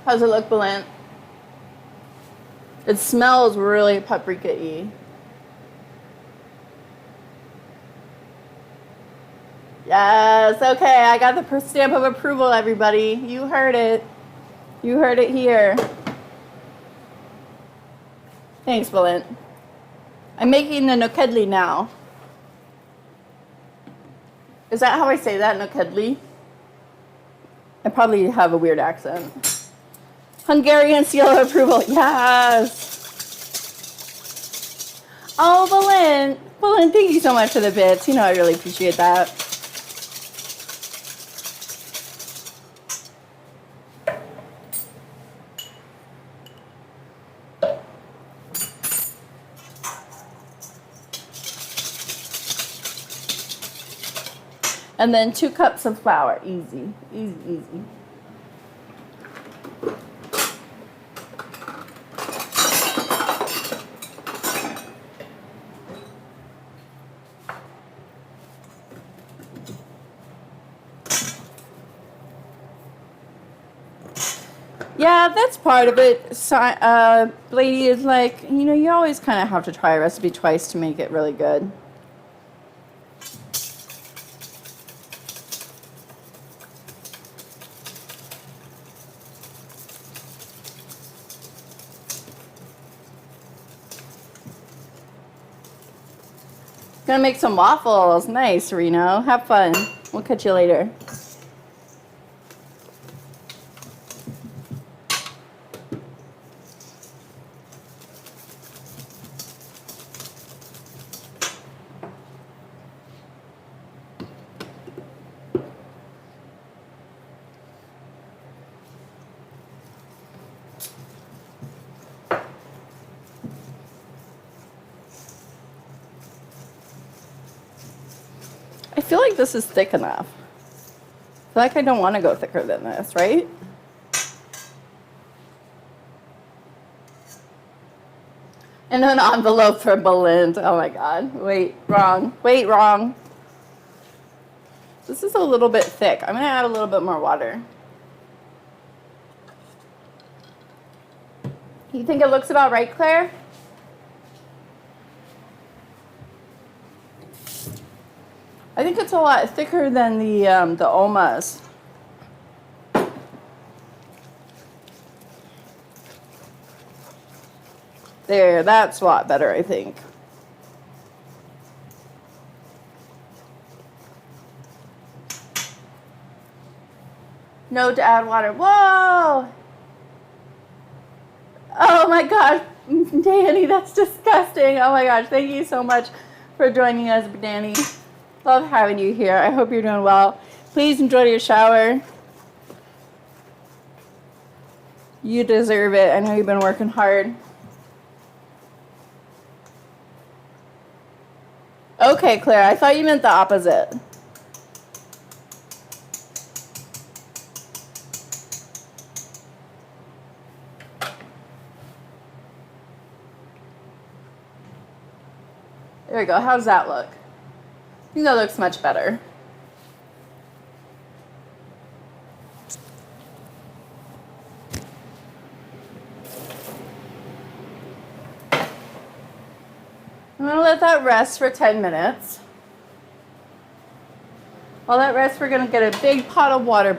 How's it look, Belen? It smells really paprika-y. Yes, okay, I got the stamp of approval, everybody. You heard it. You heard it here. Thanks, Belen. I'm making the nokedli now. Is that how I say that, nokedli? I probably have a weird accent. Hungarian seal of approval, yes. Oh, Belen, thank you so much for the bits. You know I really appreciate that. And then 2 cups of flour. Easy, easy, easy. Yeah, that's part of it. So, Lady is like, you know, you always kind of have to try a recipe twice to make it really good. Gonna make some waffles. Nice, Reno. Have fun. We'll catch you later. I feel like this is thick enough. I feel like I don't want to go thicker than this, right? And an envelope for Belen. Oh my God. Wait, wrong. Wait, wrong. This is a little bit thick. I'm going to add a little bit more water. You think it looks about right, Claire? I think it's a lot thicker than the Omas. There, that's a lot better, I think. No to add water. Whoa! Oh my gosh, Danny, that's disgusting. Oh my gosh, thank you so much for joining us, Danny. Love having you here. I hope you're doing well. Please enjoy your shower. You deserve it. I know you've been working hard. Okay, Claire, I thought you meant the opposite. There we go. How's that look? I think that looks much better. I'm going to let that rest for 10 minutes. While that rests, we're going to get a big pot of water